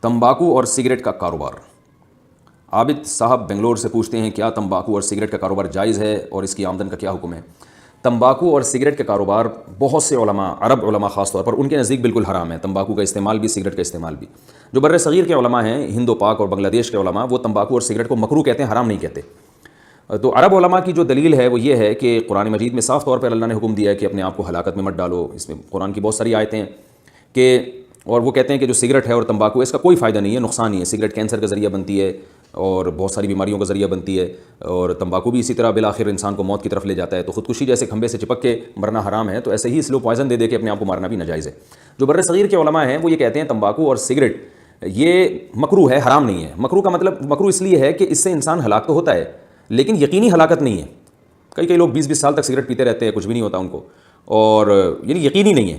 تمباکو اور سگریٹ کا کاروبار۔ عابد صاحب بنگلور سے پوچھتے ہیں کیا تمباکو اور سگریٹ کا کاروبار جائز ہے اور اس کی آمدن کا کیا حکم ہے؟ تمباکو اور سگریٹ کا کاروبار بہت سے علماء، عرب علماء خاص طور پر، ان کے نزدیک بالکل حرام ہے۔ تمباکو کا استعمال بھی، سگریٹ کا استعمال بھی۔ جو بر صغیر کے علماء ہیں، ہند و پاک اور بنگلہ دیش کے علماء، وہ تمباکو اور سگریٹ کو مکروہ کہتے ہیں، حرام نہیں کہتے۔ تو عرب علماء کی جو دلیل ہے وہ یہ ہے کہ قرآن مجید میں صاف طور پر اللہ نے حکم دیا ہے کہ اپنے آپ کو ہلاکت میں مت ڈالو۔ اس میں قرآن کی بہت ساری آیتیں ہیں کہ، اور وہ کہتے ہیں کہ جو سگریٹ ہے اور تمباکو، اس کا کوئی فائدہ نہیں ہے، نقصان ہی ہے۔ سگریٹ کینسر کا ذریعہ بنتی ہے اور بہت ساری بیماریوں کا ذریعہ بنتی ہے، اور تمباکو بھی اسی طرح بالآخر انسان کو موت کی طرف لے جاتا ہے۔ تو خودکشی جیسے کھمبے سے چپک کے مرنا حرام ہے، تو ایسے ہی سلو پوائزن دے دے کے اپنے آپ کو مارنا بھی ناجائز ہے۔ جو بر صغیر کے علماء ہیں وہ یہ کہتے ہیں تمباکو اور سگریٹ یہ مکروہ ہے، حرام نہیں ہے۔ مکروہ کا مطلب، مکروہ اس لیے ہے کہ اس سے انسان ہلاک تو ہوتا ہے لیکن یقینی ہلاکت نہیں ہے۔ کئی لوگ 20 سال تک سگریٹ پیتے رہتے ہیں، کچھ بھی نہیں ہوتا ان کو، اور یعنی یقینی نہیں ہے۔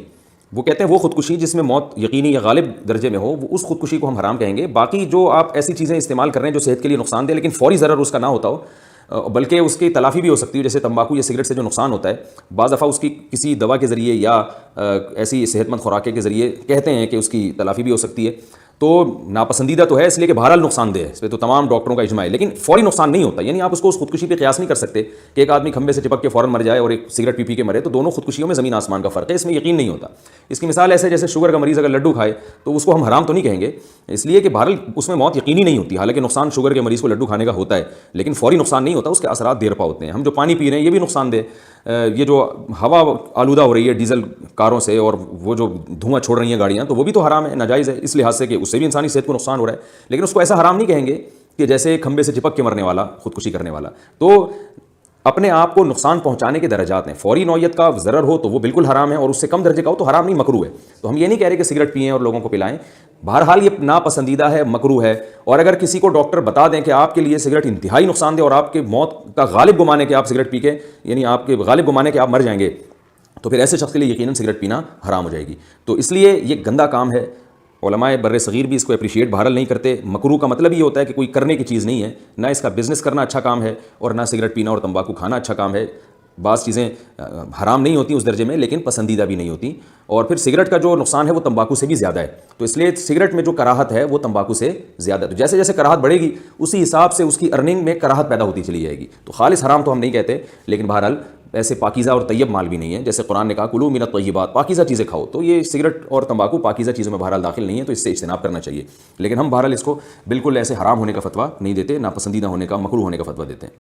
وہ کہتے ہیں وہ خودکشی جس میں موت یقینی یا غالب درجے میں ہو، وہ اس خودکشی کو ہم حرام کہیں گے۔ باقی جو آپ ایسی چیزیں استعمال کر رہے ہیں جو صحت کے لیے نقصان دہ لیکن فوری ضرر اس کا نہ ہوتا ہو، بلکہ اس کی تلافی بھی ہو سکتی ہے، جیسے تمباکو یا سگریٹ سے جو نقصان ہوتا ہے بعض دفعہ اس کی کسی دوا کے ذریعے یا ایسی صحت مند خوراکیں کے ذریعے کہتے ہیں کہ اس کی تلافی بھی ہو سکتی ہے، تو ناپسندیدہ تو ہے اس لیے کہ بہرحال نقصان دہ ہے، اس پہ تو تمام ڈاکٹروں کا اجماع ہے، لیکن فوری نقصان نہیں ہوتا۔ یعنی آپ اس کو اس خودکشی پہ قیاس نہیں کر سکتے کہ ایک آدمی کھمبے سے چپک کے فوراً مر جائے اور ایک سگریٹ پی کے مرے، تو دونوں خودکشیوں میں زمین آسمان کا فرق ہے، اس میں یقین نہیں ہوتا۔ اس کی مثال ایسے جیسے شوگر کا مریض اگر لڈو کھائے تو اس کو ہم حرام تو نہیں کہیں گے، اس لیے کہ بہرحال اس میں موت یقینی نہیں ہوتی، حالانکہ نقصان شوگر کے مریض کو لڈو کھانے کا ہوتا ہے لیکن فوری نقصان نہیں ہوتا، اس کے اثرات دیر پا ہوتے ہیں۔ ہم جو پانی پی رہے ہیں یہ بھی نقصان دہ، یہ جو ہوا آلودہ ہو رہی ہے ڈیزل کاروں سے اور وہ جو دھواں چھوڑ رہی ہیں گاڑیاں، تو وہ بھی تو حرام ہے، ناجائز ہے، اس لحاظ سے کہ اس سے بھی انسانی صحت کو نقصان ہو رہا ہے، لیکن اس کو ایسا حرام نہیں کہیں گے کہ جیسے کھمبے سے چپک کے مرنے والا، خودکشی کرنے والا۔ تو اپنے آپ کو نقصان پہنچانے کے درجات ہیں، فوری نوعیت کا ضرر ہو تو وہ بالکل حرام ہے، اور اس سے کم درجے کا ہو تو حرام نہیں، مکروہ ہے۔ تو ہم یہ نہیں کہہ رہے کہ سگریٹ پئیں اور لوگوں کو پلائیں، بہرحال یہ ناپسندیدہ ہے، مکروہ ہے، اور اگر کسی کو ڈاکٹر بتا دیں کہ آپ کے لیے سگریٹ انتہائی نقصان دہ اور آپ کے موت کا غالب گمانے کہ آپ سگریٹ پی کے، یعنی آپ کے غالب گمانے کہ آپ مر جائیں گے، تو پھر ایسے شخص کے لیے یقیناً سگریٹ پینا حرام ہو جائے گی۔ تو اس لیے یہ گندا کام ہے، علماء بر صغیر بھی اس کو اپریشیٹ بہرحال نہیں کرتے۔ مکروہ کا مطلب یہ ہوتا ہے کہ کوئی کرنے کی چیز نہیں ہے، نہ اس کا بزنس کرنا اچھا کام ہے اور نہ سگریٹ پینا اور تمباکو کھانا اچھا کام ہے۔ بعض چیزیں حرام نہیں ہوتی اس درجے میں لیکن پسندیدہ بھی نہیں ہوتی، اور پھر سگریٹ کا جو نقصان ہے وہ تمباکو سے بھی زیادہ ہے، تو اس لیے سگریٹ میں جو کراہت ہے وہ تمباکو سے زیادہ ہے۔ تو جیسے جیسے کراہت بڑھے گی اسی حساب سے اس کی ارننگ میں کراہت پیدا ہوتی چلی جائے گی۔ تو خالص حرام تو ہم نہیں کہتے، لیکن بہرحال ایسے پاکیزہ اور طیب مال بھی نہیں ہے، جیسے قرآن نے کہا کلوا من الطیبات، پاکیزہ چیزیں کھاؤ، تو یہ سگریٹ اور تمباکو پاکیزہ چیزوں میں بہرحال داخل نہیں ہے، تو اس سے اجتناب کرنا چاہیے، لیکن ہم بہرحال اس کو بالکل ایسے حرام ہونے کا فتویٰ نہیں دیتے، ناپسندیدہ ہونے کا، مکروہ ہونے کا فتویٰ دیتے ہیں۔